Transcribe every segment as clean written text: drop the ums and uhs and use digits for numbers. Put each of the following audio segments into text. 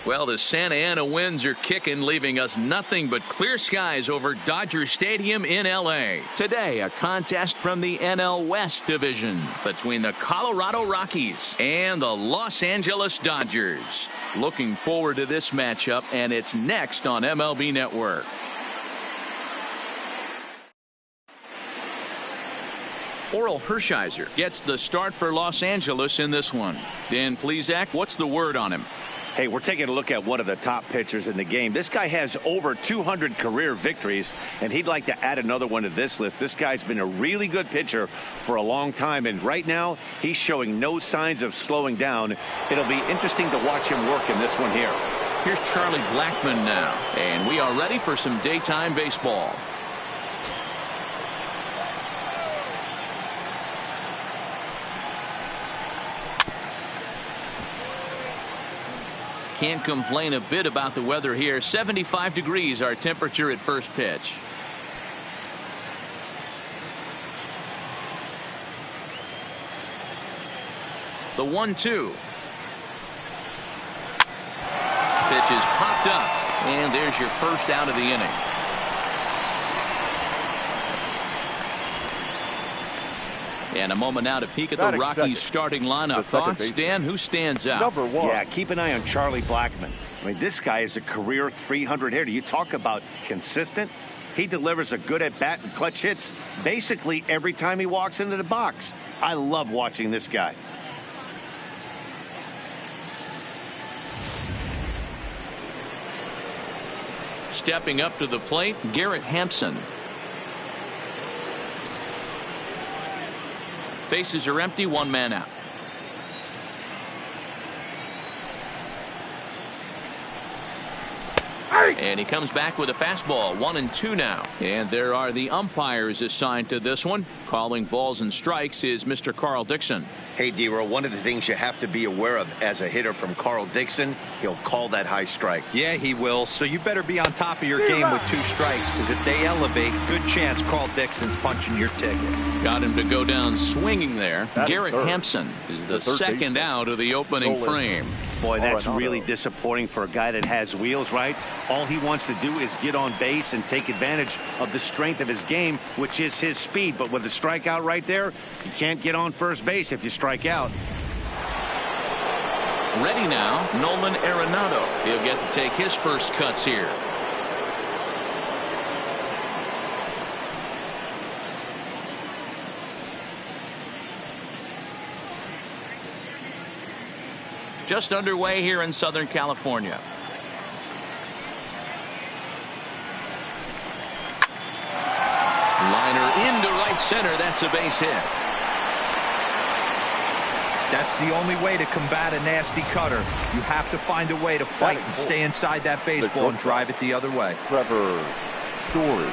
Well, the Santa Ana winds are kicking, leaving us nothing but clear skies over Dodger Stadium in L.A. Today, a contest from the NL West division between the Colorado Rockies and the Los Angeles Dodgers. Looking forward to this matchup, and it's next on MLB Network. Oral Hershiser gets the start for Los Angeles in this one. Dan Plesac, what's the word on him? Hey, we're taking a look at one of the top pitchers in the game. This guy has over 200 career victories, and he'd like to add another one to this list. This guy's been a really good pitcher for a long time, and right now he's showing no signs of slowing down. It'll be interesting to watch him work in this one here. Here's Charlie Blackmon now, and we are ready for some daytime baseball. Can't complain a bit about the weather here. 75 degrees our temperature at first pitch. The 1-2. Pitch is popped up, and there's your first out of the inning. And a moment now to peek at the Rockies starting lineup. Thoughts, Dan? Who stands out? Number 1. Yeah, keep an eye on Charlie Blackmon. I mean, this guy is a career 300 hitter. You talk about consistent. He delivers a good at bat and clutch hits basically every time he walks into the box. I love watching this guy. Stepping up to the plate, Garrett Hampson. Bases are empty, one man out. And he comes back with a fastball. 1-2 now. And there are the umpires assigned to this one. Calling balls and strikes is Mr. Carl Dixon. Hey, D-Row, one of the things you have to be aware of as a hitter from Carl Dixon, he'll call that high strike. Yeah, he will. So you better be on top of your game with 2 strikes, because if they elevate, good chance Carl Dixon's punching your ticket. Got him to go down swinging there. Garrett Hampson is the second out of the opening frame. Boy, that's really disappointing for a guy that has wheels, right? All he wants to do is get on base and take advantage of the strength of his game, which is his speed. But with a strikeout right there, you can't get on first base if you strike out. Ready now, Nolan Arenado. He'll get to take his first cuts here. Just underway here in Southern California. Liner into right center. That's a base hit. That's the only way to combat a nasty cutter. You have to find a way to fight and stay inside that baseball and drive it the other way. Trevor Story.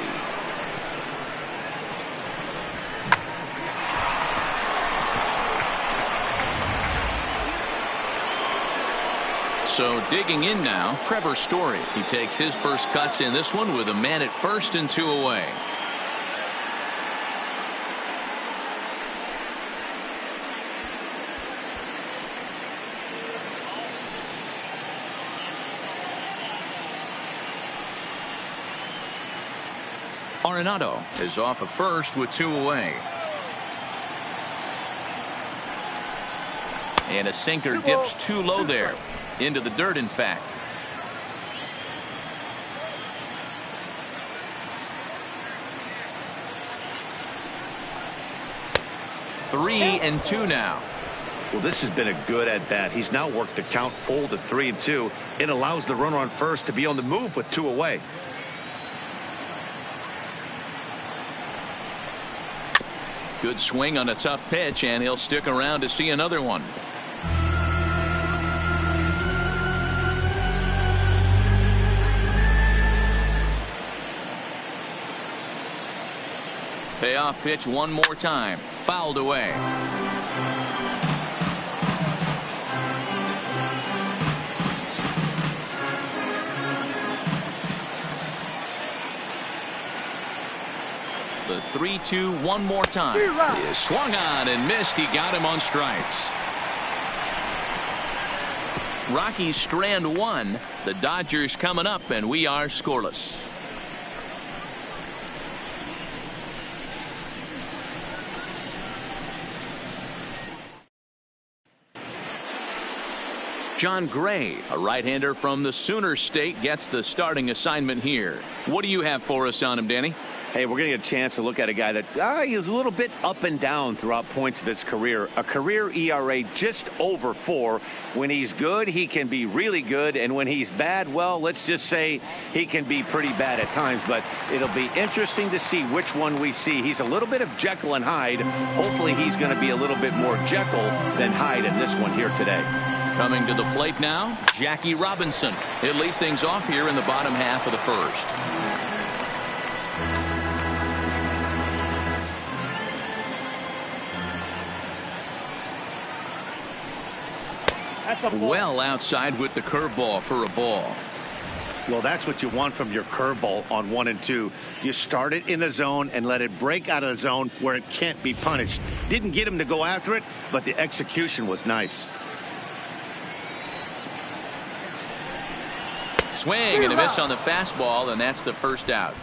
So digging in now, Trevor Story. He takes his first cuts in this one with a man at first and 2 away. Arenado is off of first with 2 away. And a sinker dips too low there. Into the dirt, in fact. Three and 2 now. Well, this has been a good at bat. He's now worked the count full to 3-2. It allows the runner on first to be on the move with 2 away. Good swing on a tough pitch, and he'll stick around to see another one. Payoff pitch one more time. Fouled away. The 3-2 one more time. He is swung on and missed. He got him on strikes. Rockies strand one. The Dodgers coming up, and we are scoreless. John Gray, a right-hander from the Sooner State, gets the starting assignment here. What do you have for us on him, Danny? Hey, we're going to get a chance to look at a guy that he's a little bit up and down throughout points of his career. A career ERA just over 4. When he's good, he can be really good. And when he's bad, well, let's just say he can be pretty bad at times. But it'll be interesting to see which one we see. He's a little bit of Jekyll and Hyde. Hopefully he's going to be a little bit more Jekyll than Hyde in this one here today. Coming to the plate now, Jackie Robinson. He'll lead things off here in the bottom half of the first. Well outside with the curveball for a ball. Well, that's what you want from your curveball on 1 and 2. You start it in the zone and let it break out of the zone where it can't be punished. Didn't get him to go after it, but the execution was nice. Swing and a miss on the fastball, and that's the first out.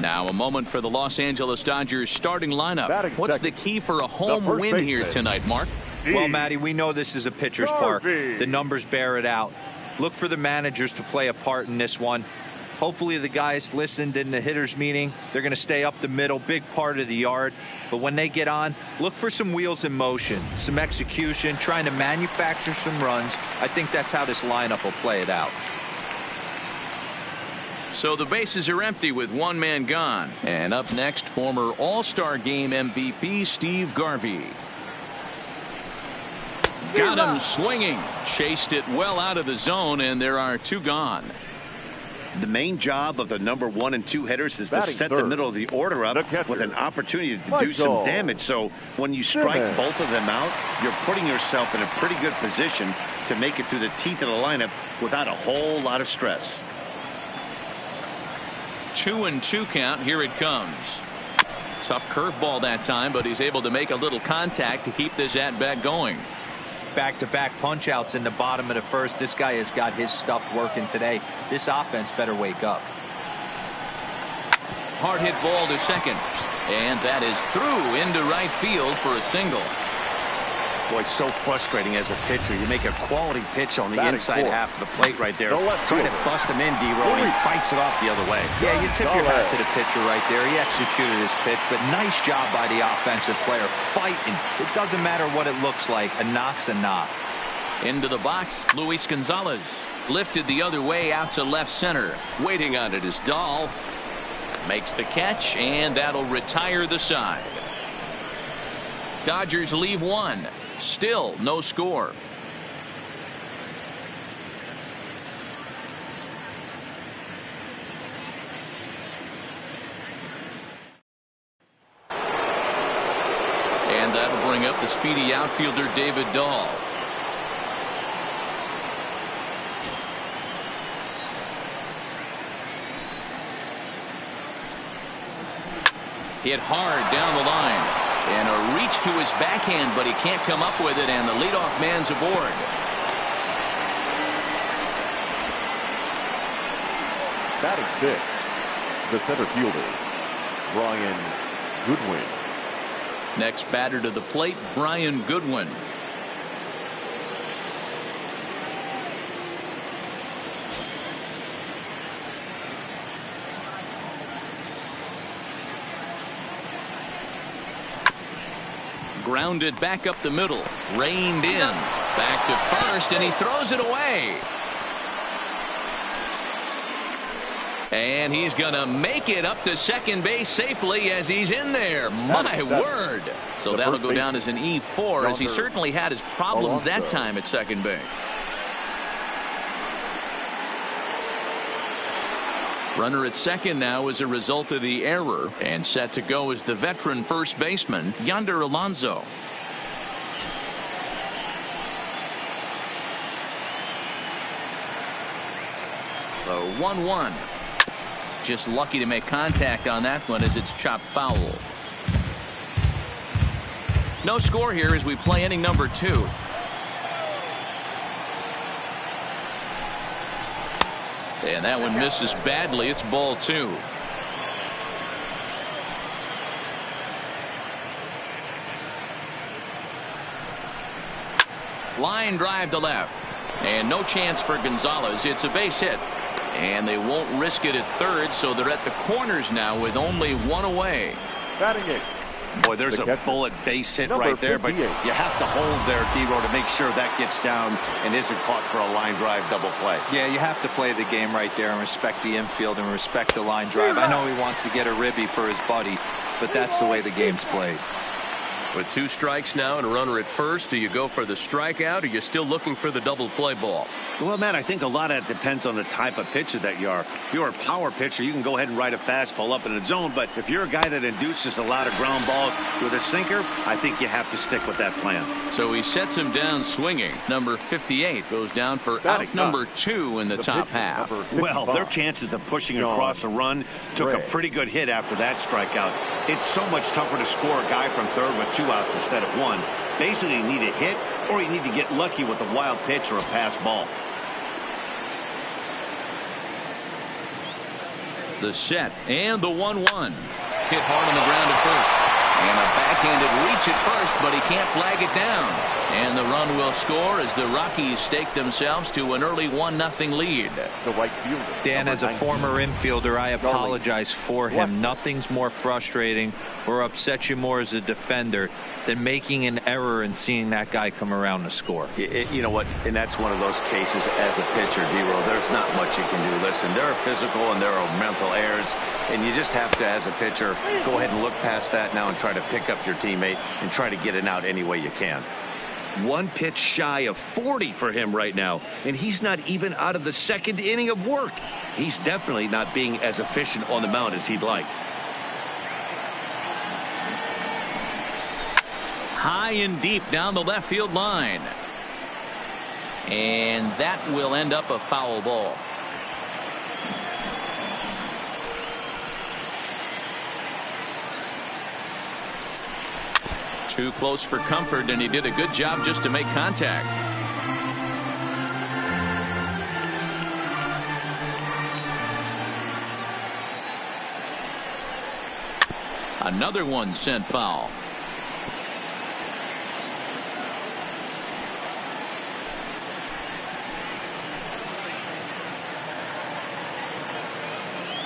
Now a moment for the Los Angeles Dodgers starting lineup. What's the key for a home win here tonight, Mark? Well, Matty, we know this is a pitcher's park. The numbers bear it out. Look for the managers to play a part in this one. Hopefully the guys listened in the hitters meeting. They're going to stay up the middle, big part of the yard. But when they get on, look for some wheels in motion, some execution, trying to manufacture some runs. I think that's how this lineup will play it out. So the bases are empty with one man gone. And up next, former All-Star Game MVP Steve Garvey. Got him swinging. Chased it well out of the zone, and there are 2 gone. The main job of the number 1 and 2 hitters is to set the middle of the order up with an opportunity to do some damage. So when you strike both of them out, you're putting yourself in a pretty good position to make it through the teeth of the lineup without a whole lot of stress. 2-2 count. Here it comes. Tough curveball that time, but he's able to make a little contact to keep this at-bat going. Back-to-back punch-outs in the bottom of the first. This guy has got his stuff working today. This offense better wake up. Hard hit ball to second, and that is through into right field for a single. Boy, it's so frustrating as a pitcher. You make a quality pitch on the inside half of the plate right there. Trying to bust him in, D-Row, and he fights it off the other way. Yeah, you tip your hat to the pitcher right there. He executed his pitch, but nice job by the offensive player. Fighting. It doesn't matter what it looks like. A knock's a knock. Into the box, Luis Gonzalez. Lifted the other way out to left center. Waiting on it is Dahl. Makes the catch, and that'll retire the side. Dodgers leave one. Still no score. And that'll bring up the speedy outfielder David Dahl. Hit hard down the line. And a reach to his backhand, but he can't come up with it, and the leadoff man's aboard. Batting 6th, the center fielder, Brian Goodwin. Next batter to the plate, Brian Goodwin. Grounded back up the middle. Reined in. Back to first, and he throws it away. And he's going to make it up to second base safely as he's in there. My word. So that'll go down as an E4, as he certainly had his problems that time at second base. Runner at second now as a result of the error, and set to go is the veteran first baseman, Yonder Alonso. The 1-1. Just lucky to make contact on that one as it's chopped foul. No score here as we play inning number 2. And that one misses badly. It's ball 2. Line drive to left. And no chance for Gonzalez. It's a base hit. And they won't risk it at third, so they're at the corners now with only one away. Batting it. Boy, there's a bullet base hit right there, but you have to hold there, D-Row, to make sure that gets down and isn't caught for a line drive double play. Yeah, you have to play the game right there and respect the infield and respect the line drive. I know he wants to get a ribby for his buddy, but that's the way the game's played. With 2 strikes now and a runner at first, do you go for the strikeout, or are you still looking for the double play ball? Well, Matt, I think a lot of that depends on the type of pitcher that you are. If you're a power pitcher, you can go ahead and ride a fastball up in the zone. But if you're a guy that induces a lot of ground balls with a sinker, I think you have to stick with that plan. So he sets him down swinging. Number 58 goes down for out number 2 in the top half. Well, their chances of pushing across a run took a pretty good hit after that strikeout. It's so much tougher to score a guy from third with 2 outs instead of 1. Basically, you need a hit or you need to get lucky with a wild pitch or a pass ball. The set and the 1-1. Hit hard on the ground at first. And a backhanded reach at first, but he can't flag it down. And the run will score as the Rockies stake themselves to an early 1-0 lead. The right fielder. Dan, as a former infielder, I apologize for him. Nothing's more frustrating or upsets you more as a defender than making an error and seeing that guy come around to score. You know what? And that's one of those cases as a pitcher, D-Row. There's not much you can do. Listen, there are physical and there are mental errors, and you just have to, as a pitcher, go ahead and look past that now and try to pick up your teammate and try to get it out any way you can. 1 pitch shy of 40 for him right now, and he's not even out of the 2nd inning of work. He's definitely not being as efficient on the mound as he'd like. High and deep down the left field line. And that will end up a foul ball. Too close for comfort, and he did a good job just to make contact. Another one sent foul.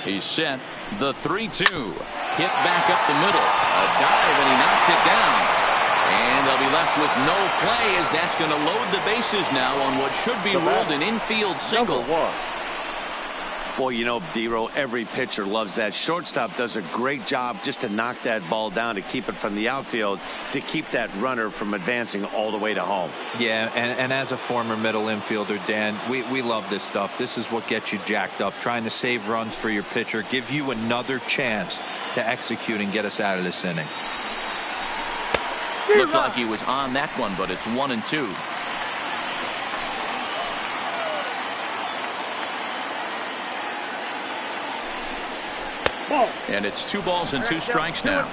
He's set. The 3-2. Hit back up the middle. A dive, and he knocks it down. And they'll be left with no play as that's going to load the bases now on what should be ruled an infield single. Boy, you know, D-Row, every pitcher loves that. Shortstop does a great job just to knock that ball down, to keep it from the outfield, to keep that runner from advancing all the way to home. Yeah, and as a former middle infielder, Dan, we love this stuff. This is what gets you jacked up, trying to save runs for your pitcher, give you another chance to execute and get us out of this inning. Looked like he was on that one, but it's 1-2. And it's 2 balls and 2 strikes now.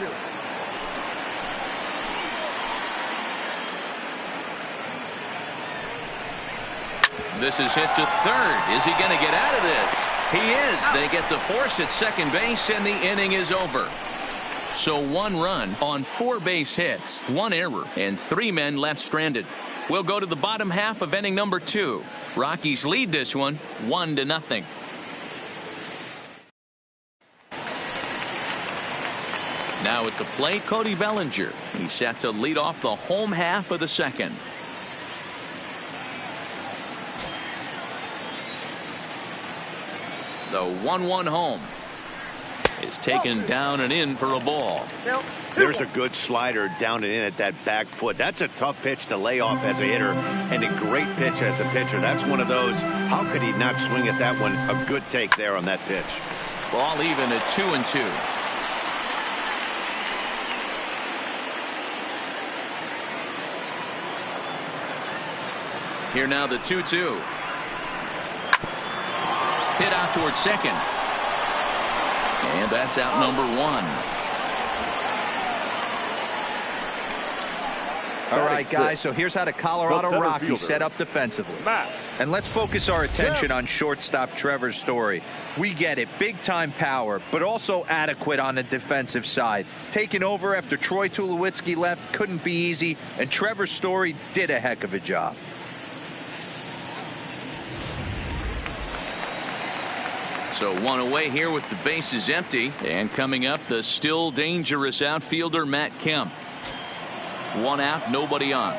This is hit to third. Is he going to get out of this? He is. They get the force at second base, and the inning is over. So 1 run on 4 base hits, 1 error, and 3 men left stranded. We'll go to the bottom half of inning number 2. Rockies lead this one 1-0. Now at the plate, Cody Bellinger. He's set to lead off the home half of the 2nd. The 1-1 home is taken down and in for a ball. There's a good slider down and in at that back foot. That's a tough pitch to lay off as a hitter, and a great pitch as a pitcher. That's one of those, how could he not swing at that one? A good take there on that pitch. Ball even at 2-2. Here now the 2-2. Hit out towards second. And that's out number 1. All right, guys, so here's how the Colorado Rockies set up defensively. And let's focus our attention on shortstop Trevor Story. We get it, big-time power, but also adequate on the defensive side. Taking over after Troy Tulowitzki left couldn't be easy, and Trevor Story did a heck of a job. So one away here with the bases empty. And coming up, the still dangerous outfielder Matt Kemp. One out, nobody on.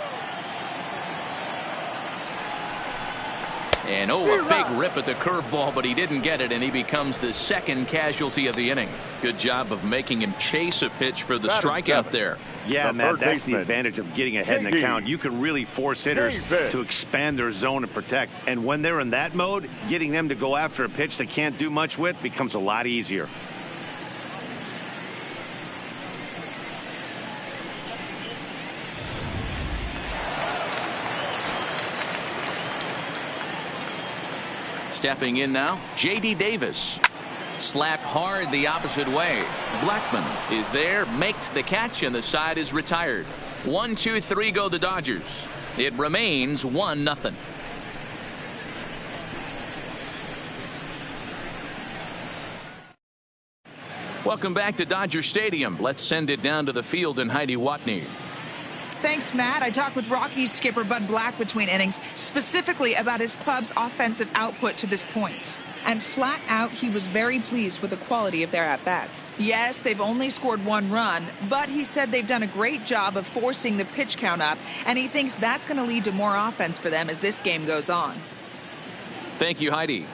And a big rip at the curveball, but he didn't get it, and he becomes the second casualty of the inning. Good job of making him chase a pitch for the strikeout there. Yeah, Matt, that's the advantage of getting ahead in the count. You can really force hitters to expand their zone and protect. And when they're in that mode, getting them to go after a pitch they can't do much with becomes a lot easier. Stepping in now, J.D. Davis. Slapped hard the opposite way. Blackman is there, makes the catch, and the side is retired. 1-2-3 go the Dodgers. It remains 1-0. Welcome back to Dodger Stadium. Let's send it down to the field and Heidi Watney. Thanks, Matt. I talked with Rockies skipper Bud Black between innings, specifically about his club's offensive output to this point. And flat out, he was very pleased with the quality of their at-bats. Yes, they've only scored 1 run, but he said they've done a great job of forcing the pitch count up, and he thinks that's going to lead to more offense for them as this game goes on. Thank you, Heidi.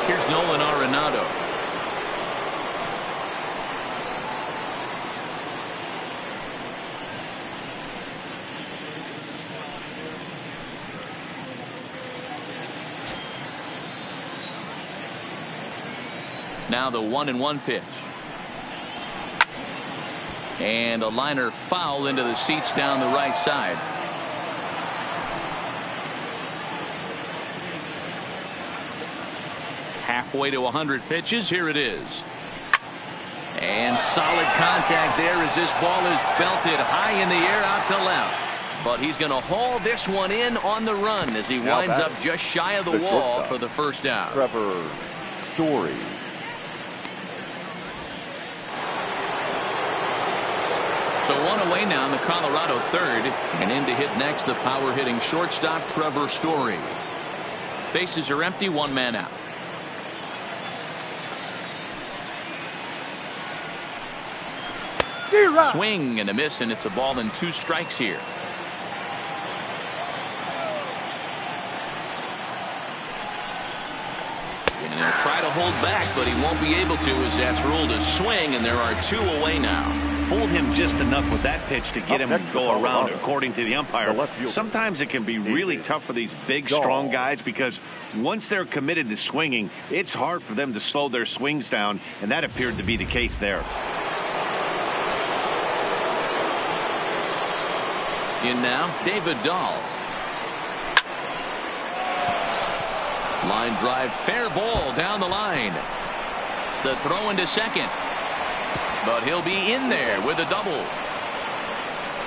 Here's Nolan Arenado. Now the 1-1 pitch. And a liner foul into the seats down the right side. Halfway to 100 pitches. Here it is. And solid contact there as this ball is belted high in the air out to left. But he's going to haul this one in on the run as he winds up just shy of the wall for the first out. Trevor Story. So one away now in the Colorado third, and in to hit next the power hitting shortstop Trevor Story. Bases are empty, 1 man out. Swing and a miss, and it's a ball and 2 strikes here. And he'll try to hold back, but he won't be able to as that's ruled a swing, and there are 2 away now. Fooled him just enough with that pitch to get him to go around, according to the umpire. Sometimes it can be really tough for these big, strong guys because once they're committed to swinging, it's hard for them to slow their swings down, and that appeared to be the case there. In now, David Dahl. Line drive, fair ball down the line. The throw into second. But he'll be in there with a double.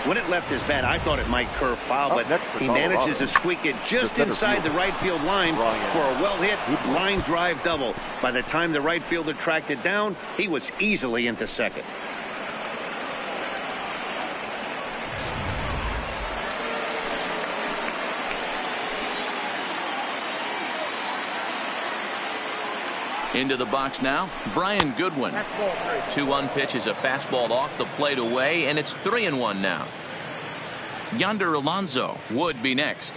When it left his bat, I thought it might curve foul, but he manages to squeak it just inside the right field line for a well-hit line drive double. By the time the right fielder tracked it down, he was easily into second. Into the box now, Brian Goodwin. 2-1 pitch is a fastball off the plate away, and it's 3-1 now. Yonder Alonso would be next.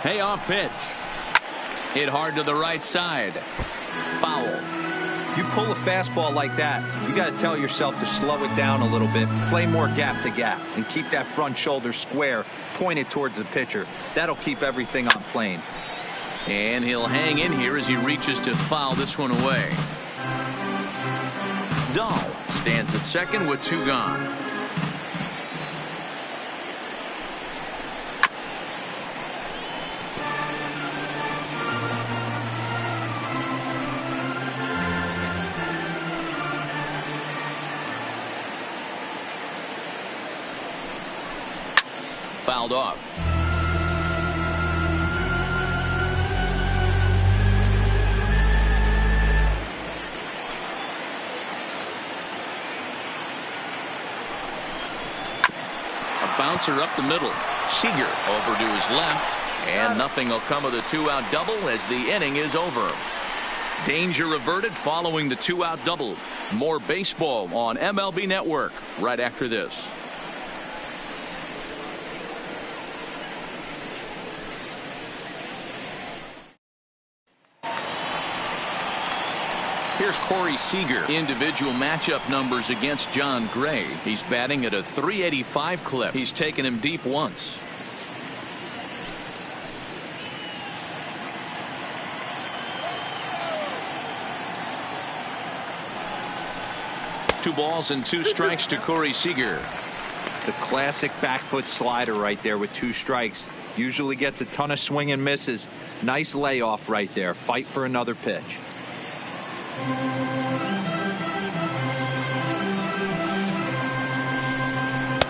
Payoff pitch. Hit hard to the right side. Foul. You pull a fastball like that, you got to tell yourself to slow it down a little bit, play more gap to gap, and keep that front shoulder square, pointed towards the pitcher. That'll keep everything on plane. And he'll hang in here as he reaches to foul this one away. Dahl stands at second with 2 gone. Fouled off. A bouncer up the middle. Seager over to his left, and nothing will come of the 2-out double as the inning is over. Danger averted following the 2-out double. More baseball on MLB Network right after this. Here's Corey Seager. Individual matchup numbers against John Gray. He's batting at a .385 clip. He's taken him deep once. Two balls and 2 strikes to Corey Seager. The classic back foot slider right there with 2 strikes. Usually gets a ton of swing and misses. Nice layoff right there. Fight for another pitch.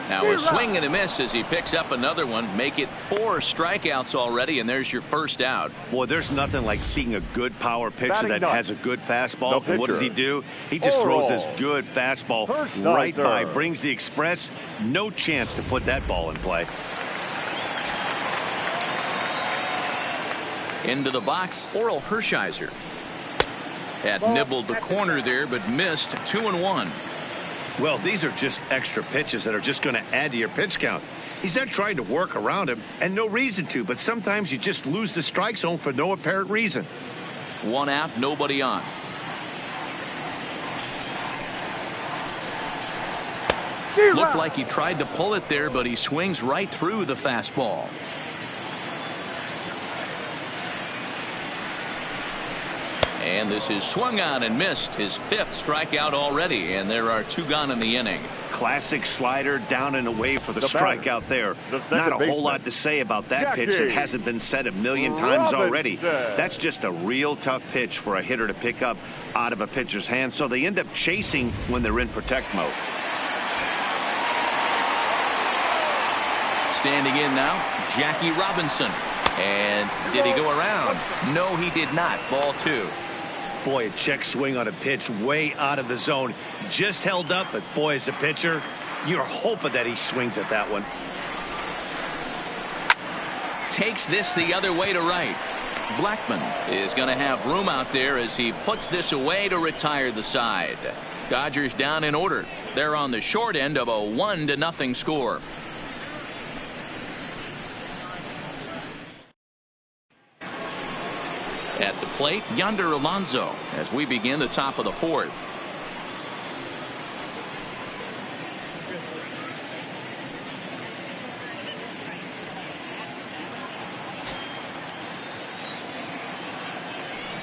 Now a swing and a miss as he picks up another one. Make it 4 strikeouts already, and there's your first out. Boy, there's nothing like seeing a good power pitcher that has a good fastball. No, what does he do? He just throws this good fastball right by, brings the express. No chance to put that ball in play. Into the box, Oral Hershiser. Had nibbled the corner there, but missed. 2-1. Well, these are just extra pitches that are just going to add to your pitch count. He's not trying to work around him, and no reason to, but sometimes you just lose the strike zone for no apparent reason. 1 out, nobody on. Looked like he tried to pull it there, but he swings right through the fastball. And this is swung on and missed. His 5th strikeout already, and there are 2 gone in the inning. Classic slider down and away for the strikeout there. Not a whole lot to say about that pitch. It hasn't been said a million times already. That's just a real tough pitch for a hitter to pick up out of a pitcher's hand, so they end up chasing when they're in protect mode. Standing in now, Jackie Robinson. And did he go around? No, he did not. Ball 2. Boy, a check swing on a pitch way out of the zone. Just held up, but boy, as a pitcher, you're hoping that he swings at that one. Takes this the other way to right. Blackman is going to have room out there as he puts this away to retire the side. Dodgers down in order. They're on the short end of a 1-0 score. At the plate, Yonder Alonso as we begin the top of the 4th.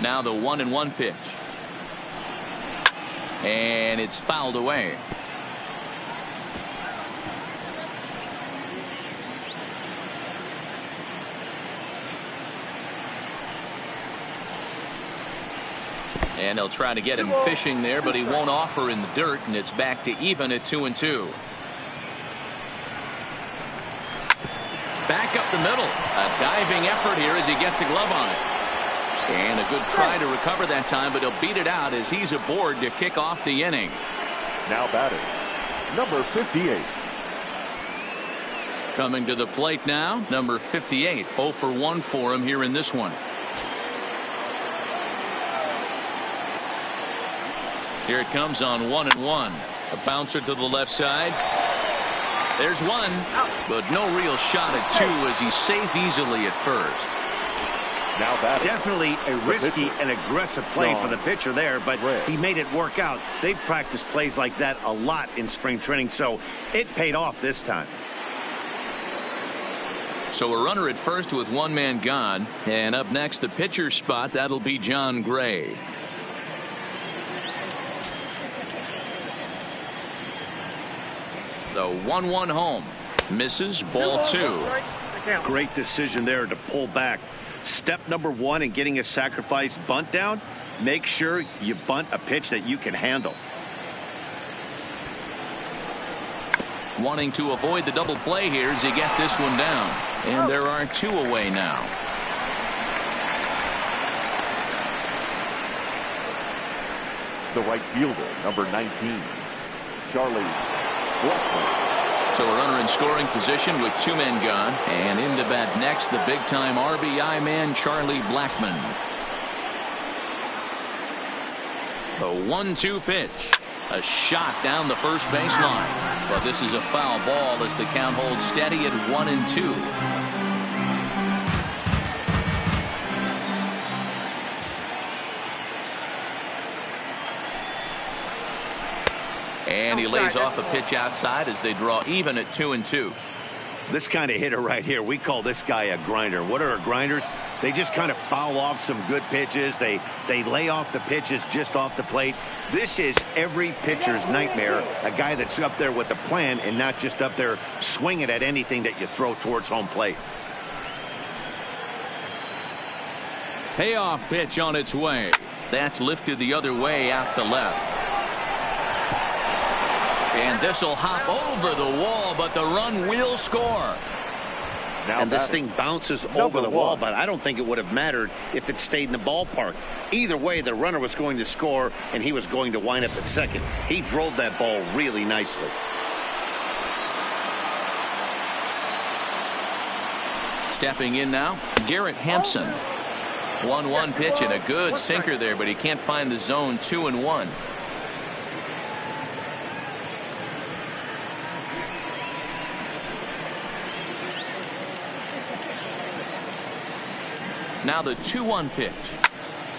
Now the 1-1 pitch. And it's fouled away. And they'll try to get him fishing there, but he won't offer in the dirt, and it's back to even at 2-2. Back up the middle. A diving effort here as he gets a glove on it. And a good try to recover that time, but he'll beat it out as he's aboard to kick off the inning. Now batting, number 58. Coming to the plate now, number 58. 0 for 1 for him here in this one. Here it comes on 1-1. A bouncer to the left side. There's 1, but no real shot at 2 as he's safe easily at first. Now that definitely a risky and aggressive play for the pitcher there, but he made it work out. They've practiced plays like that a lot in spring training, so it paid off this time. So a runner at first with one man gone, and up next the pitcher's spot, that'll be John Gray. The 1-1 home. Misses, ball 2. Great decision there to pull back. Step number 1 in getting a sacrifice bunt down, make sure you bunt a pitch that you can handle. Wanting to avoid the double play here as he gets this one down. And there are 2 away now. the right fielder, number 19, Charlie Blackman. So a runner in scoring position with 2 men gone, and into bat next, the big-time RBI man, Charlie Blackman. The 1-2 pitch. A shot down the first baseline. But this is a foul ball as the count holds steady at 1-2. And he lays off a pitch outside as they draw even at 2-2. This kind of hitter right here, we call this guy a grinder. What are grinders? They just kind of foul off some good pitches. They lay off the pitches just off the plate. This is every pitcher's nightmare, a guy that's up there with a plan and not just up there swinging at anything that you throw towards home plate. Payoff pitch on its way. That's lifted the other way out to left. And this will hop over the wall, but the run will score. And this thing bounces over the wall, but I don't think it would have mattered if it stayed in the ballpark. Either way, the runner was going to score, and he was going to wind up at second. He drove that ball really nicely. Stepping in now, Garrett Hampson. 1-1 pitch and a good sinker there, but he can't find the zone. 2-1. Now the 2-1 pitch,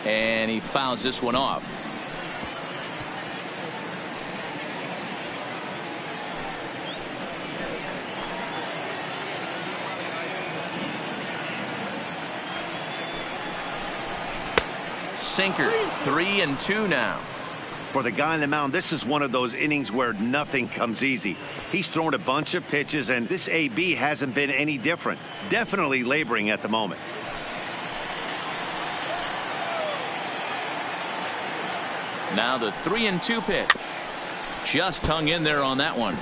and he fouls this one off. Sinker, 3-2 now. For the guy on the mound, this is one of those innings where nothing comes easy. He's thrown a bunch of pitches, and this AB hasn't been any different. Definitely laboring at the moment. Now the 3-2 pitch. Just hung in there on that one.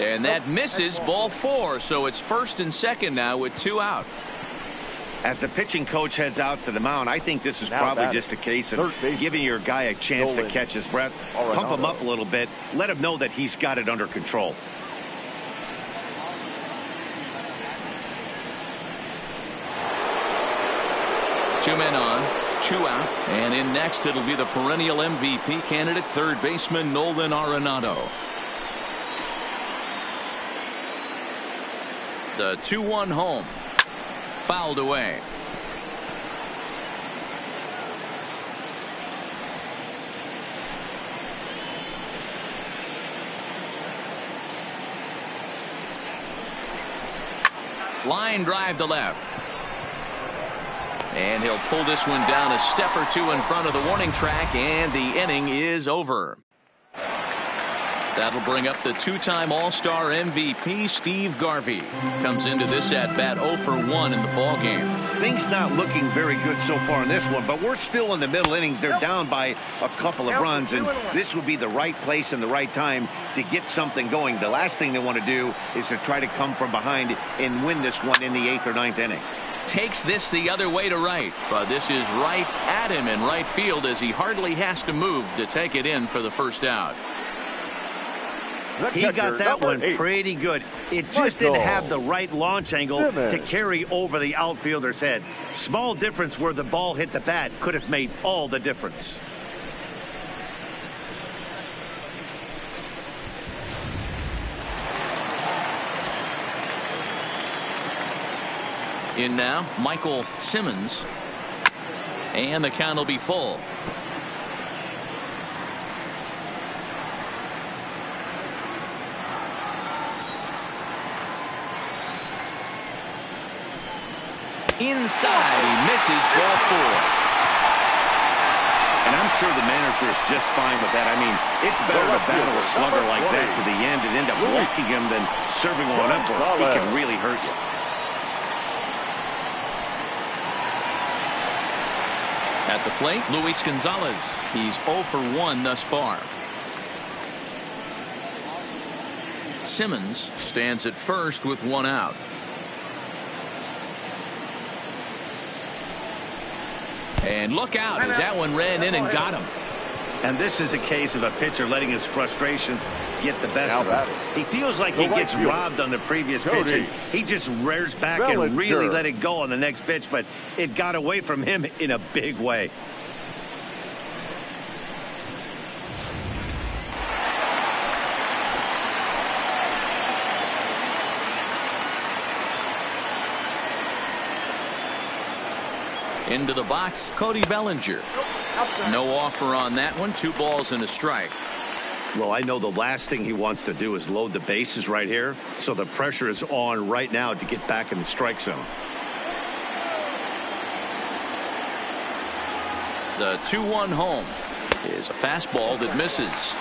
And that misses, ball 4. So it's first and second now with 2 out. As the pitching coach heads out to the mound, I think this is probably just a case of giving your guy a chance to catch his breath, pump him up a little bit, let him know that he's got it under control. Two men on, 2 out, and in next it'll be the perennial MVP candidate, third baseman Nolan Arenado. The 2-1 home, fouled away. Line drive to left. And he'll pull this one down a step or 2 in front of the warning track, and the inning is over. That'll bring up the 2-time All-Star MVP Steve Garvey. Comes into this at-bat 0 for 1 in the ballgame. Things not looking very good so far in this one, but we're still in the middle innings. They're down by a couple of runs, and this would be the right place and the right time to get something going. The last thing they want to do is to try to come from behind and win this one in the 8th or 9th inning. Takes this the other way to right, but this is right at him in right field as he hardly has to move to take it in for the first out. He got that one pretty good. It just didn't have the right launch angle to carry over the outfielder's head. Small difference where the ball hit the bat could have made all the difference. In now, Michael Simmons. And the count will be full. Inside, he misses, ball 4. And I'm sure the manager is just fine with that. I mean, it's better to battle a slugger like that to the end and end up walking him than serving one up where he can really hurt you. At the plate, Luis Gonzalez. He's 0 for 1 thus far. Simmons stands at first with 1 out. And look out as that one ran in and got him. And this is a case of a pitcher letting his frustrations get the best of him. He feels like he gets robbed on the previous pitch, and he just rears back and really let it go on the next pitch, but it got away from him in a big way. Into the box, Cody Bellinger. No offer on that one. 2 balls and a strike. Well, I know the last thing he wants to do is load the bases right here, so the pressure is on right now to get back in the strike zone. The 2-1 home is a fastball that misses.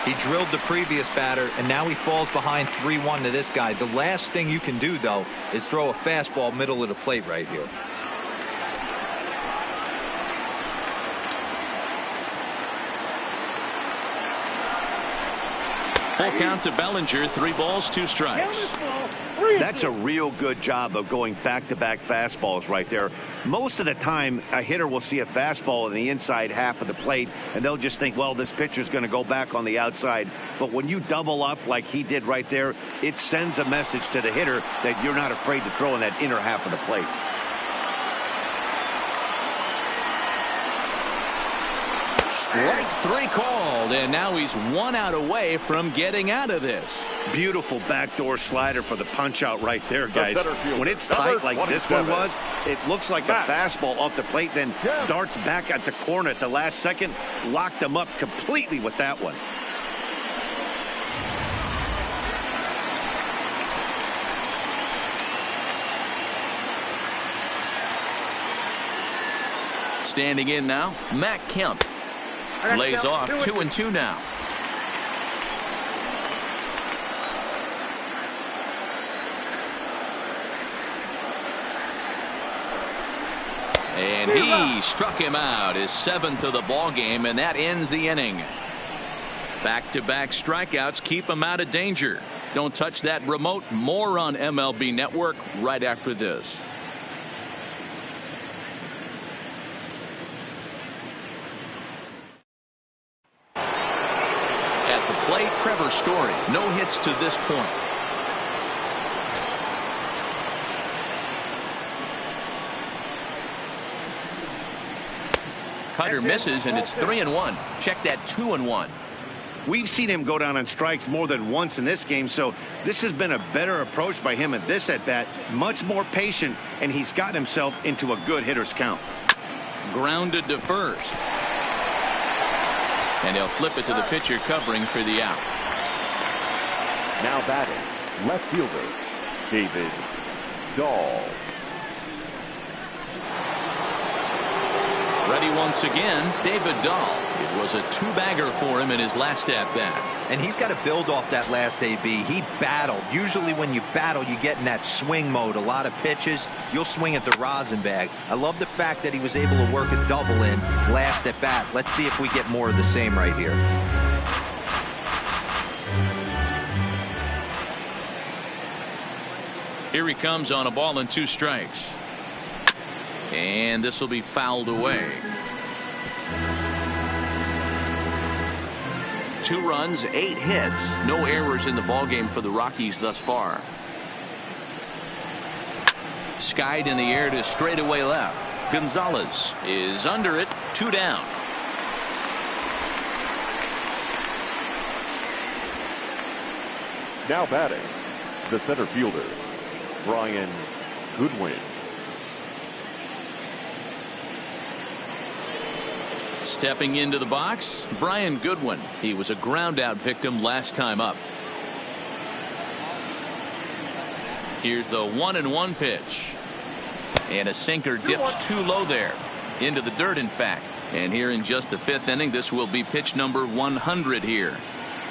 He drilled the previous batter, and now he falls behind 3-1 to this guy. The last thing you can do, though, is throw a fastball middle of the plate right here. Full count to Bellinger, 3 balls, 2 strikes. That's a real good job of going back-to-back fastballs right there. Most of the time, a hitter will see a fastball in the inside half of the plate, and they'll just think, well, this pitcher's going to go back on the outside. But when you double up like he did right there, it sends a message to the hitter that you're not afraid to throw in that inner half of the plate. Strike 3 called, and now he's 1 out away from getting out of this. Beautiful backdoor slider for the punch out right there, guys. When it's tight like this one was, it looks like a fastball off the plate, then darts back at the corner at the last second. Locked him up completely with that one. Standing in now, Matt Kemp. Lays off 2-2 now. And he struck him out, his 7th of the ball game, and that ends the inning. Back-to-back strikeouts keep him out of danger. Don't touch that remote. More on MLB Network right after this. Play Trevor Story. No hits to this point. Cutter misses, and it's 3-1. Check that 2-1. We've seen him go down on strikes more than once in this game, so this has been a better approach by him at this at-bat. Much more patient, and he's gotten himself into a good hitter's count. Grounded to first. And he'll flip it to the pitcher covering for the out. Now batting, left fielder, David Dahl. Ready once again, David Dahl. It was a 2-bagger for him in his last at-bat. And he's got to build off that last AB. He battled. Usually when you battle, you get in that swing mode. A lot of pitches, you'll swing at the rosin bag. I love the fact that he was able to work a double in last at bat. Let's see if we get more of the same right here. Here he comes on a ball and 2 strikes. And this will be fouled away. 2 runs, 8 hits, no errors in the ballgame for the Rockies thus far. Skied in the air to straightaway left. Gonzalez is under it, 2 down. Now batting, the center fielder, Brian Goodwin. Stepping into the box, Brian Goodwin. He was a ground out victim last time up. Here's the 1-1 pitch. And a sinker dips too low there. Into the dirt, in fact. And here in just the 5th inning, this will be pitch number 100 here.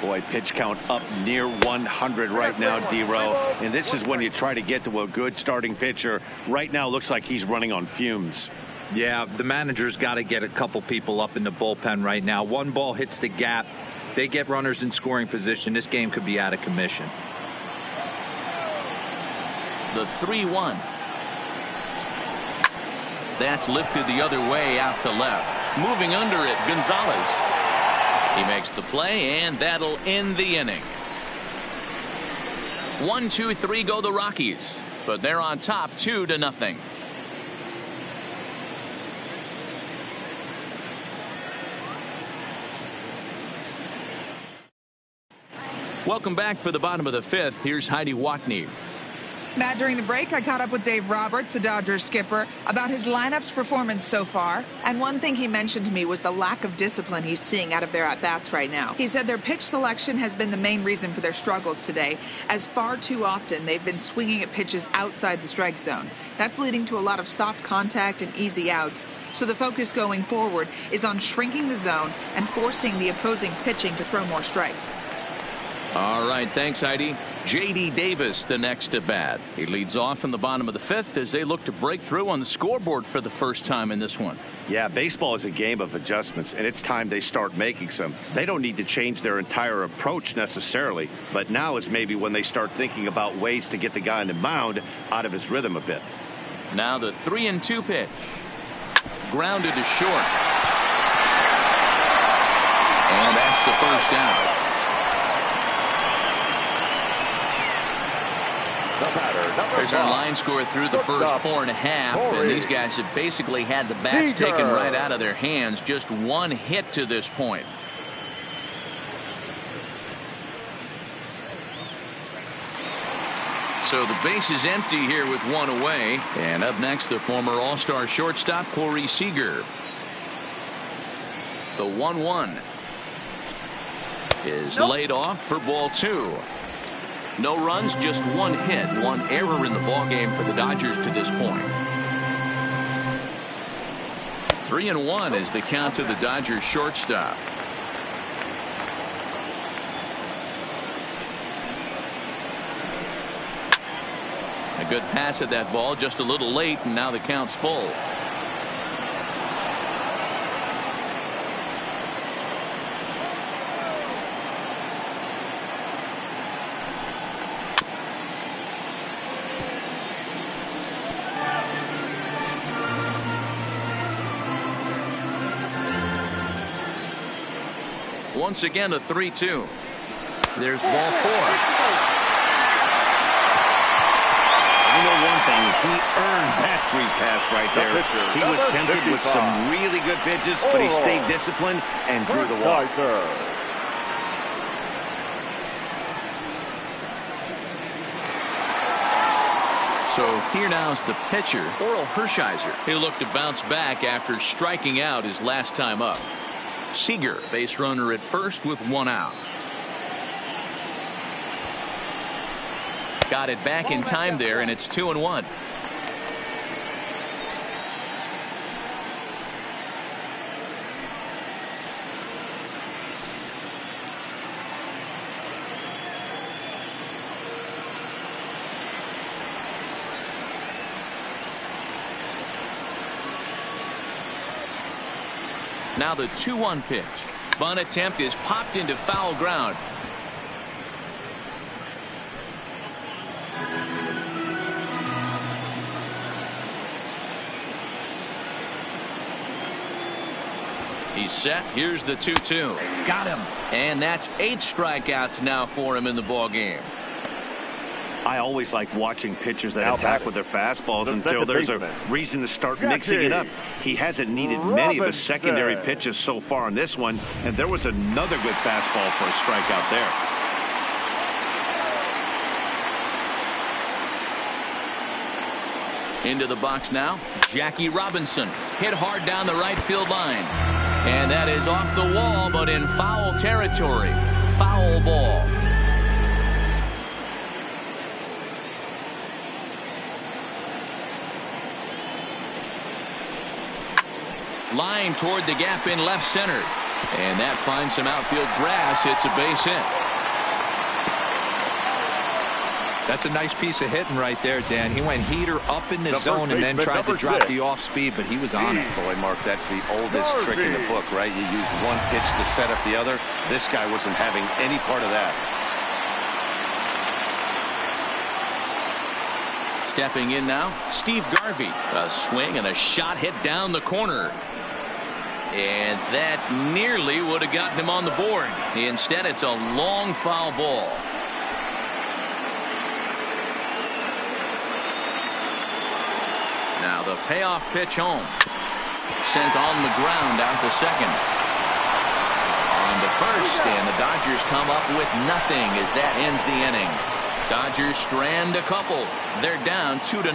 Boy, pitch count up near 100 right now, D-Row. And this is when you try to get to a good starting pitcher. Right now, looks like he's running on fumes. Yeah, the manager's got to get a couple people up in the bullpen right now. One ball hits the gap. They get runners in scoring position. This game could be out of commission. The 3-1. That's lifted the other way out to left. Moving under it, Gonzalez. He makes the play, and that'll end the inning. 1-2-3 go the Rockies, but they're on top 2-0. Welcome back for the bottom of the 5th. Here's Heidi Watney. Matt, during the break, I caught up with Dave Roberts, the Dodgers skipper, about his lineup's performance so far. And one thing he mentioned to me was the lack of discipline he's seeing out of their at-bats right now. He said their pitch selection has been the main reason for their struggles today, as far too often they've been swinging at pitches outside the strike zone. That's leading to a lot of soft contact and easy outs. So the focus going forward is on shrinking the zone and forcing the opposing pitching to throw more strikes. All right, thanks, Heidi. J.D. Davis, the next at bat. He leads off in the bottom of the 5th as they look to break through on the scoreboard for the first time in this one. Yeah, baseball is a game of adjustments, and it's time they start making some. They don't need to change their entire approach necessarily, but now is maybe when they start thinking about ways to get the guy on the mound out of his rhythm a bit. Now the 3-2 pitch. Grounded to short. And that's the first out. There's our line score through the first 4.5, and these guys have basically had the bats taken right out of their hands. Just one hit to this point. So the base is empty here with one away. And up next, the former All-Star shortstop, Corey Seager. The 1-1 is laid off for ball 2. No runs, just one hit, one error in the ballgame for the Dodgers to this point. 3-1 is the count to the Dodgers shortstop. A good pass at that ball, just a little late, and now the count's full. Once again, a 3-2. There's ball 4. You know one thing, he earned that free pass right there. He was tempted with some really good pitches, but he stayed disciplined and drew the walk. So here now is the pitcher, Oral Hershiser. He'll look to bounce back after striking out his last time up. Seager, base runner at first with one out. Got it back in time there, and it's 2-1. Now the 2-1 pitch. Bunt attempt is popped into foul ground. He's set. Here's the 2-2. Got him. And that's 8 strikeouts now for him in the ball game. I always like watching pitchers that attack with their fastballs until there's a reason to start mixing it up. He hasn't needed many of his secondary pitches so far in this one, and there was another good fastball for a strikeout there. Into the box now, Jackie Robinson. Hit hard down the right field line. And that is off the wall, but in foul territory. Foul ball. Line toward the gap in left center. And that finds some outfield grass. It's a base hit. That's a nice piece of hitting right there, Dan. He went heater up in the zone and then tried to drop the off speed, but he was on it. Boy, Mark, that's the oldest trick in the book, right? You use one pitch to set up the other. This guy wasn't having any part of that. Stepping in now, Steve Garvey. A swing and a shot hit down the corner. And that nearly would have gotten him on the board. Instead, it's a long foul ball. Now the payoff pitch home. Sent on the ground out to second. On to first, and the Dodgers come up with nothing as that ends the inning. Dodgers strand a couple. They're down 2-0.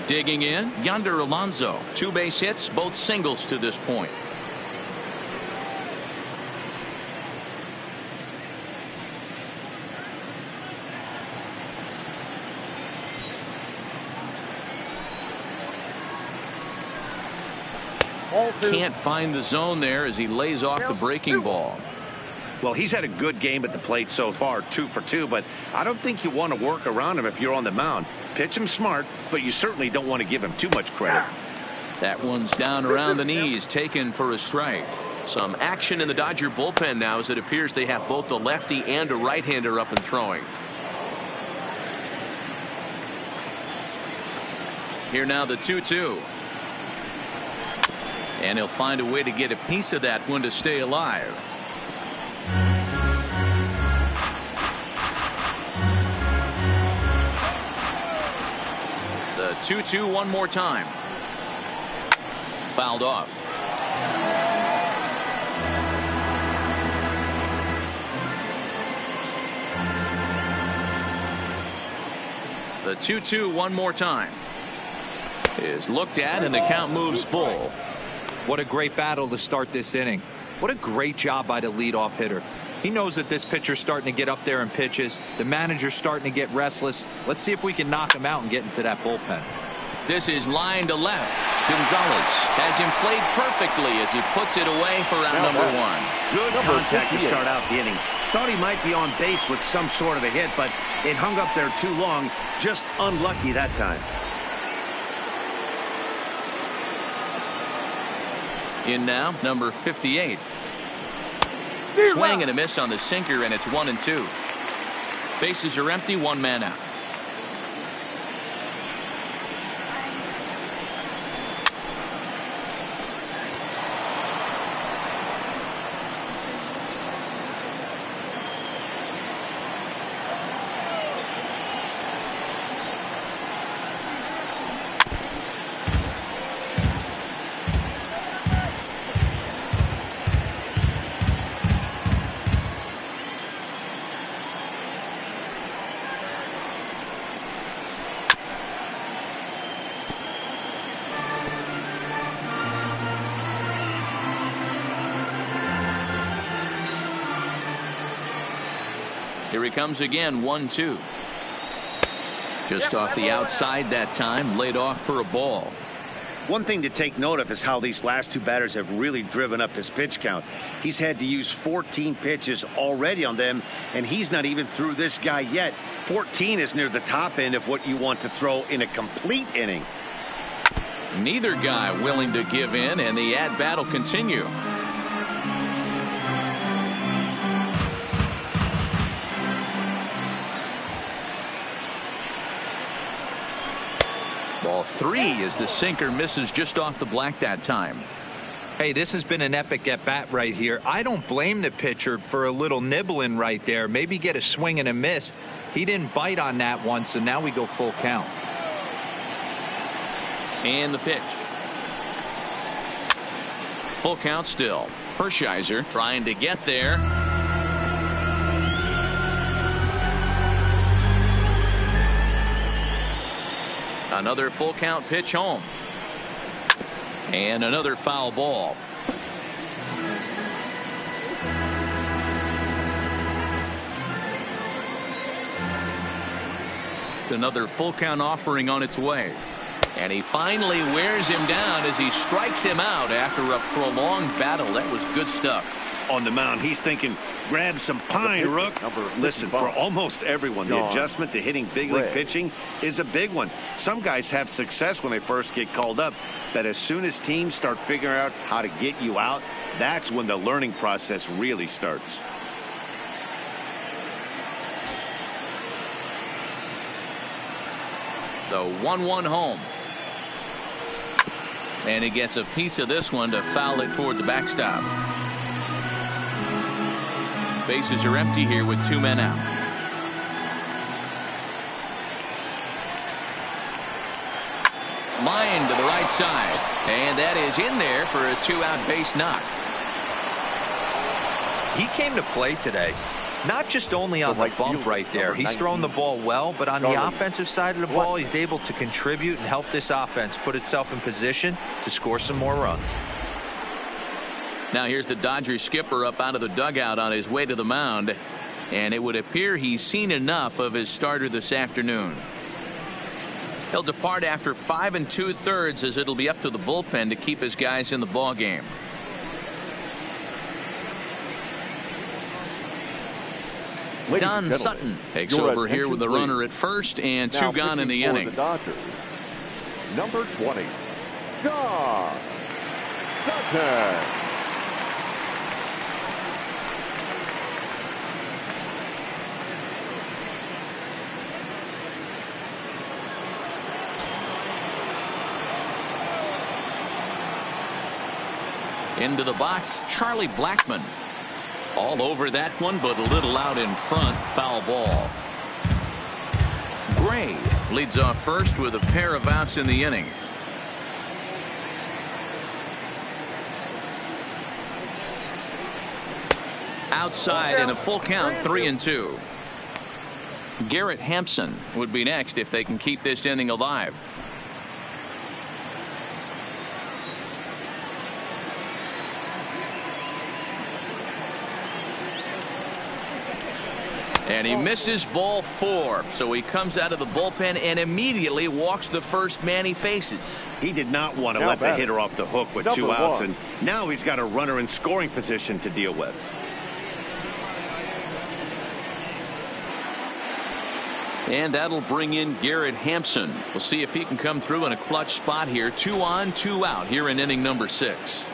Digging in, Yonder Alonso. 2 base hits, both singles to this point. Can't find the zone there as he lays off the breaking ball. Well, he's had a good game at the plate so far, 2 for 2, but I don't think you want to work around him if you're on the mound. Pitch him smart, but you certainly don't want to give him too much credit. That one's down around the knees, taken for a strike. Some action in the Dodger bullpen now as it appears they have both a lefty and a right-hander up and throwing. Here now the 2-2. And he'll find a way to get a piece of that one to stay alive. The 2-2 one more time. Fouled off. The 2-2 one more time. Is looked at and the count moves full. What a great battle to start this inning. What a great job by the leadoff hitter. He knows that this pitcher's starting to get up there in pitches. The manager's starting to get restless. Let's see if we can knock him out and get into that bullpen. This is line to left. Gonzalez has him played perfectly as he puts it away for round number 1. Good contact to start out the inning. Thought he might be on base with some sort of a hit, but it hung up there too long. Just unlucky that time. In now, number 58. Swing and a miss on the sinker, and it's 1-2. Bases are empty, 1 man out. Here he comes again, 1-2. Just off the outside that time, laid off for a ball. One thing to take note of is how these last 2 batters have really driven up his pitch count. He's had to use 14 pitches already on them, and he's not even through this guy yet. 14 is near the top end of what you want to throw in a complete inning. Neither guy willing to give in, and the at-bat will continue. Ball 3 as the sinker misses just off the black that time. Hey, this has been an epic at bat right here. I don't blame the pitcher for a little nibbling right there. Maybe get a swing and a miss. He didn't bite on that one, so now we go full count. And the pitch. Full count still. Hershiser trying to get there. Another full count pitch home. And another foul ball. Another full count offering on its way. And he finally wears him down as he strikes him out after a prolonged battle. That was good stuff. On the mound, he's thinking, grab some pine, Rook. Listen, for almost everyone, the adjustment to hitting big league pitching is a big one. Some guys have success when they first get called up, but as soon as teams start figuring out how to get you out, that's when the learning process really starts. The 1-1 home. And he gets a piece of this one to foul it toward the backstop. Bases are empty here with 2 men out. Line to the right side. And that is in there for a 2-out base knock. He came to play today. Not just only on the bump right there. He's thrown the ball well, but on the offensive side of the ball, he's able to contribute and help this offense put itself in position to score some more runs. Now here's the Dodgers skipper up out of the dugout on his way to the mound. And it would appear he's seen enough of his starter this afternoon. He'll depart after 5 2/3 as it'll be up to the bullpen to keep his guys in the ball game. Don Sutton takes over here with the runner at first and 2 gone in the inning. The Dodgers, number 20, Don Sutton. Into the box, Charlie Blackmon. All over that one, but a little out in front. Foul ball. Gray leads off first with a pair of outs in the inning. Outside in a full count, 3-2. Garrett Hampson would be next if they can keep this inning alive. And he misses ball 4. So he comes out of the bullpen and immediately walks the first man he faces. He did not want to let the hitter off the hook with 2 outs, and now he's got a runner in scoring position to deal with. And that'll bring in Garrett Hampson. We'll see if he can come through in a clutch spot here. 2 on, 2 out here in inning number 6.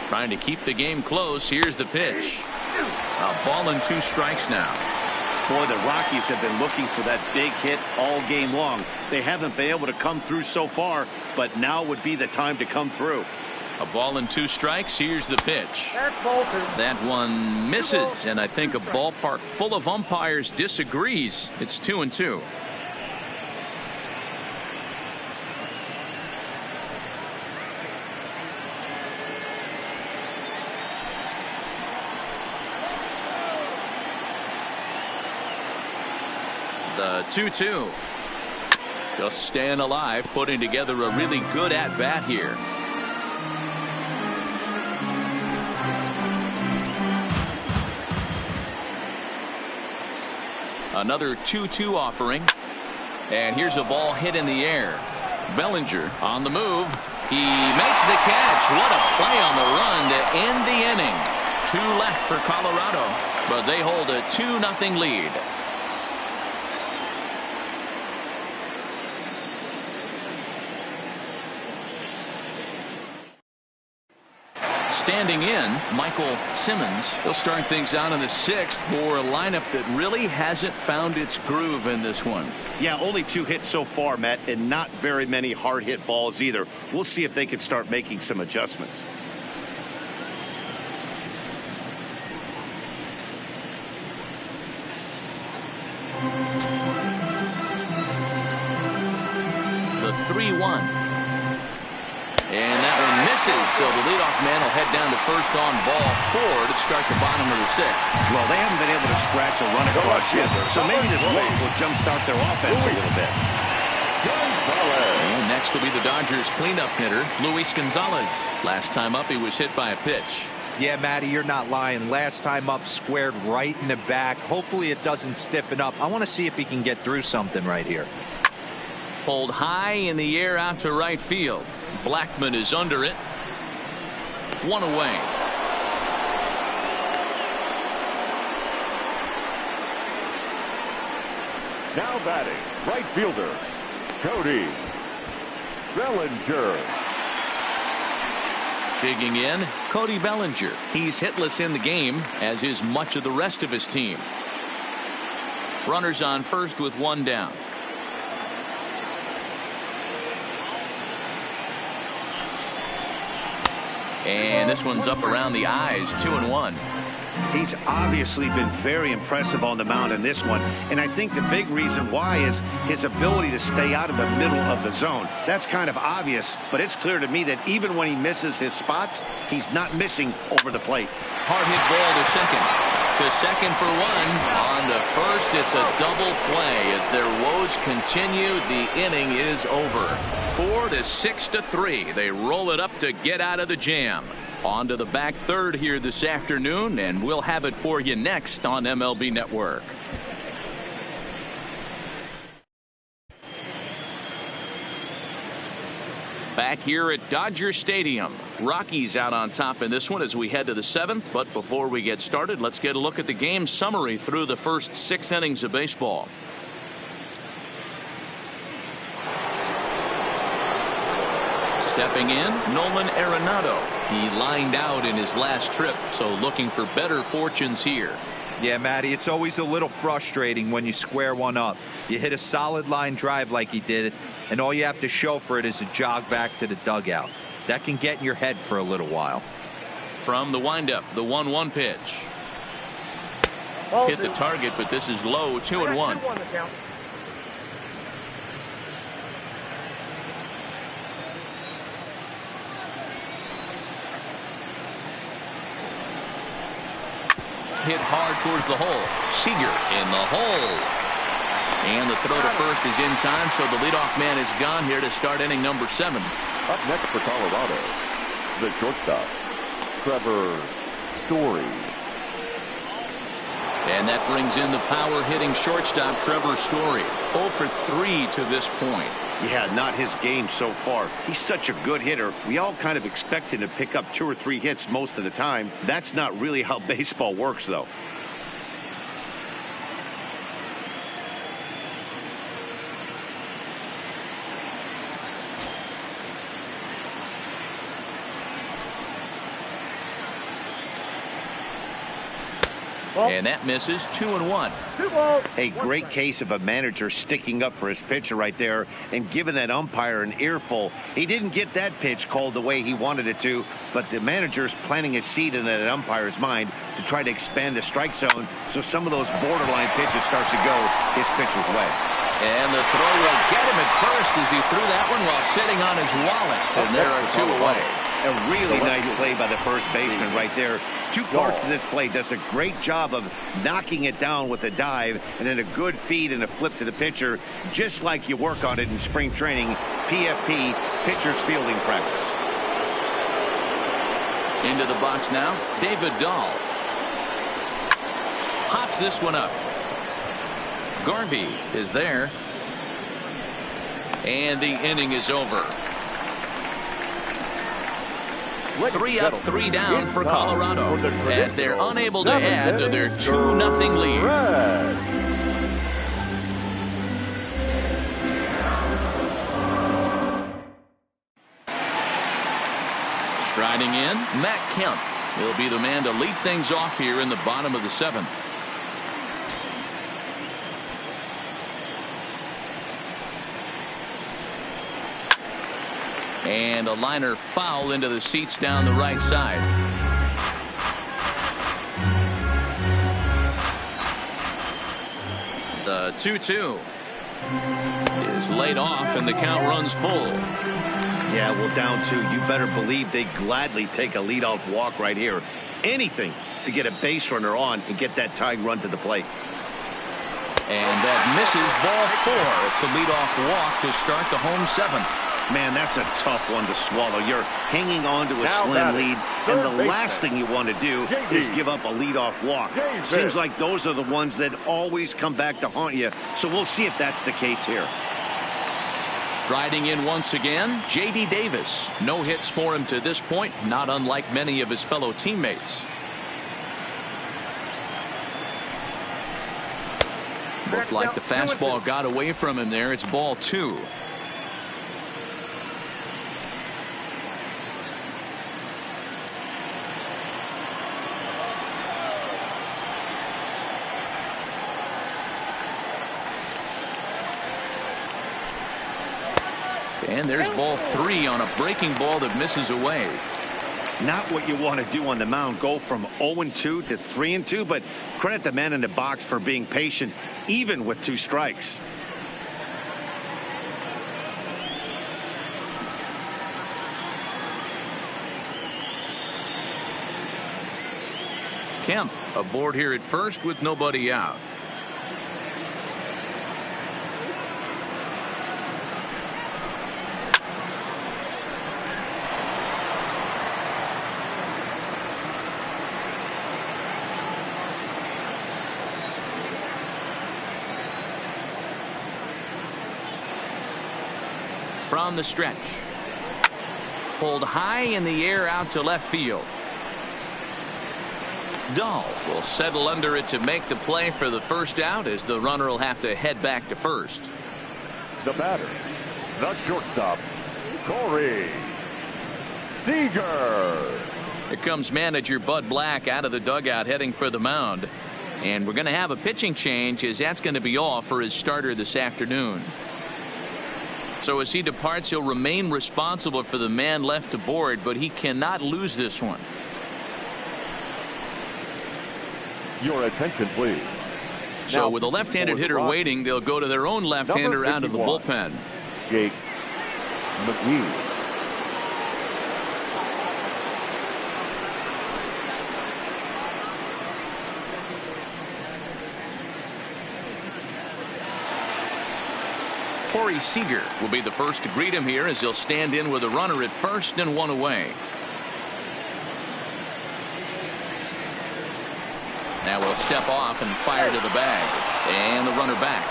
Trying to keep the game close. Here's the pitch. A ball and 2 strikes now. Boy, the Rockies have been looking for that big hit all game long. They haven't been able to come through so far, but now would be the time to come through. A ball and 2 strikes. Here's the pitch. That one misses, and I think a ballpark full of umpires disagrees. It's 2-2. The 2-2. Just staying alive, putting together a really good at-bat here. Another 2-2 offering. And here's a ball hit in the air. Bellinger on the move. He makes the catch. What a play on the run to end the inning. 2 left for Colorado, but they hold a 2-0 lead. Standing in, Michael Simmons. He'll start things out in the 6th for a lineup that really hasn't found its groove in this one. Yeah, only 2 hits so far, Matt, and not very many hard hit balls either. We'll see if they can start making some adjustments. The 3-1. And that one misses. misses, so the leadoff man will head down to first on ball 4 to start the bottom of the 6th. Well, they haven't been able to scratch a run across yet, so maybe this walk will jumpstart their offense a little bit. And next will be the Dodgers cleanup hitter, Luis Gonzalez. Last time up, he was hit by a pitch. Yeah, Matty, you're not lying. Last time up, squared right in the back. Hopefully it doesn't stiffen up. I want to see if he can get through something right here. Pulled high in the air out to right field. Blackman is under it. 1 away. Now batting, right fielder, Cody Bellinger. Digging in, Cody Bellinger. He's hitless in the game, as is much of the rest of his team. Runners on first with 1 down. And this one's up around the eyes, 2-1. He's obviously been very impressive on the mound in this one, and I think the big reason why is his ability to stay out of the middle of the zone. That's kind of obvious, but it's clear to me that even when he misses his spots, he's not missing over the plate. Hard hit ball to second. To second for 1. On to first, it's a double play. As their woes continue, the inning is over. 4-6-3. They roll it up to get out of the jam. On to the back third here this afternoon, and we'll have it for you next on MLB Network. Back here at Dodger Stadium. Rockies out on top in this one as we head to the 7th. But before we get started, let's get a look at the game summary through the first 6 innings of baseball. Stepping in, Nolan Arenado. He lined out in his last trip, so looking for better fortunes here. Yeah, Matty, it's always a little frustrating when you square one up. You hit a solid line drive like he did, and all you have to show for it is a jog back to the dugout. That can get in your head for a little while. From the windup, the 1-1 pitch. Hit the target, but this is low, 2-1. Hit hard towards the hole. Seager in the hole. And the throw to first is in time, so the leadoff man is gone here to start inning number 7. Up next for Colorado, the shortstop, Trevor Story. And that brings in the power hitting shortstop Trevor Story. 0 for 3 to this point. Yeah, not his game so far. He's such a good hitter. We all kind of expect him to pick up 2 or 3 hits most of the time. That's not really how baseball works, though. And that misses, 2-1. A great case of a manager sticking up for his pitcher right there and giving that umpire an earful. He didn't get that pitch called the way he wanted it to, but the manager's planting a seed in that umpire's mind to try to expand the strike zone so some of those borderline pitches start to go his pitcher's way. And the throw will get him at first as he threw that one while sitting on his wallet. And there are 2 away. A really nice play by the first baseman right there. 2 parts of this play. Does a great job of knocking it down with a dive and then a good feed and a flip to the pitcher, just like you work on it in spring training, PFP, pitcher's fielding practice. Into the box now, David Dahl. Hops this one up. Garvey is there. And the inning is over. 3 up, 3 down for Colorado as they're unable to add to their 2-0 lead. Striding in, Matt Kemp. He'll be the man to lead things off here in the bottom of the 7th. And a liner foul into the seats down the right side. The 2-2 is laid off and the count runs full. Yeah, well, down 2. You better believe they gladly take a leadoff walk right here. Anything to get a base runner on and get that tying run to the plate. And that misses, ball 4. It's a leadoff walk to start the home 7th. Man, that's a tough one to swallow. You're hanging on to a slim lead, and the last thing you want to do is give up a leadoff walk. Seems like those are the ones that always come back to haunt you, so we'll see if that's the case here. Striding in once again, J.D. Davis. No hits for him to this point, not unlike many of his fellow teammates. Looked like the fastball got away from him there. It's ball 2. And there's ball 3 on a breaking ball that misses away. Not what you want to do on the mound. Go from 0-2 to 3-2, but credit the man in the box for being patient, even with 2 strikes. Kemp aboard here at first with nobody out. From the stretch. Pulled high in the air out to left field. Dahl will settle under it to make the play for the first out, as the runner will have to head back to first. The batter, the shortstop, Corey Seager. Here comes manager Bud Black out of the dugout heading for the mound. And we're going to have a pitching change, as that's going to be all for his starter this afternoon. So as he departs, he'll remain responsible for the man left aboard, but he cannot lose this one. Your attention, please. So with a left-handed hitter waiting, they'll go to their own left-hander out of the bullpen. Jake McGee. Corey Seager will be the first to greet him here, as he'll stand in with a runner at first and 1 away. Now we'll step off and fire to the bag, and the runner back.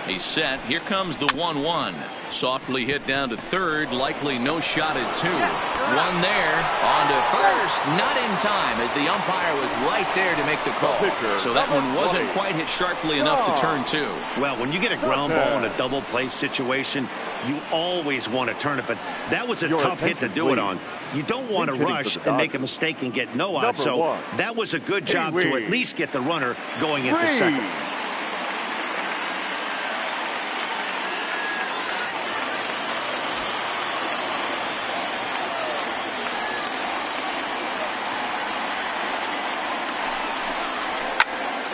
He's set. Here comes the 1-1. Softly hit down to third. Likely no shot at 2. One there. On to first. Not in time, as the umpire was right there to make the call. So that one wasn't quite hit sharply enough to turn 2. Well, when you get a ground ball in a double play situation, you always want to turn it. But that was a tough hit to do it on. You don't want to rush and make a mistake and get no out. So that was a good job to at least get the runner going into second.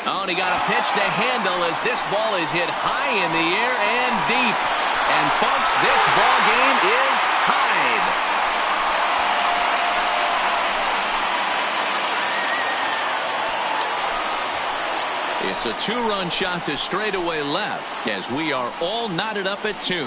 Oh, and he got a pitch to handle, as this ball is hit high in the air and deep. And folks, this ball game is tied. It's a 2-run shot to straightaway left, as we are all knotted up at 2.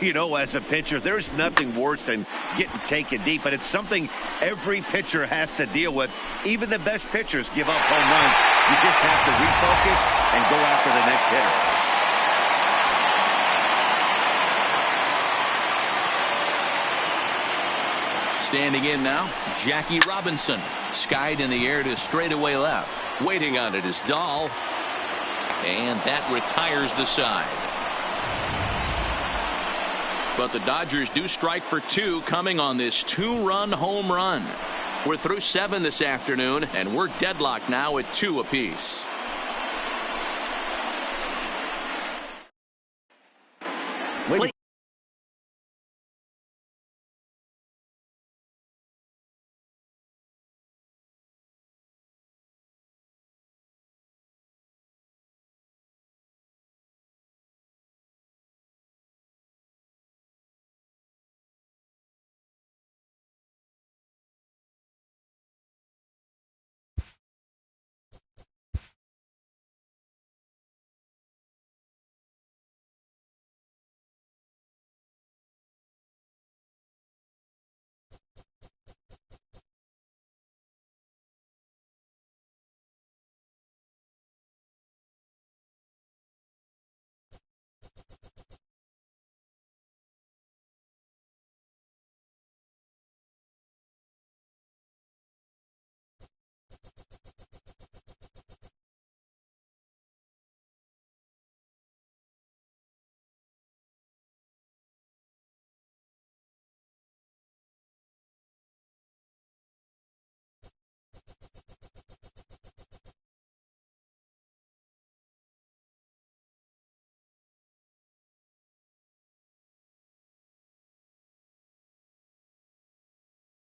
You know, as a pitcher, there's nothing worse than getting taken deep, but it's something every pitcher has to deal with. Even the best pitchers give up home runs. You just have to refocus and go after the next hitter. Standing in now, Jackie Robinson. Skied in the air to straightaway left. Waiting on it is Dahl. And that retires the side. But the Dodgers do strike for 2 coming on this 2-run home run. We're through 7 this afternoon, and we're deadlocked now at 2 apiece.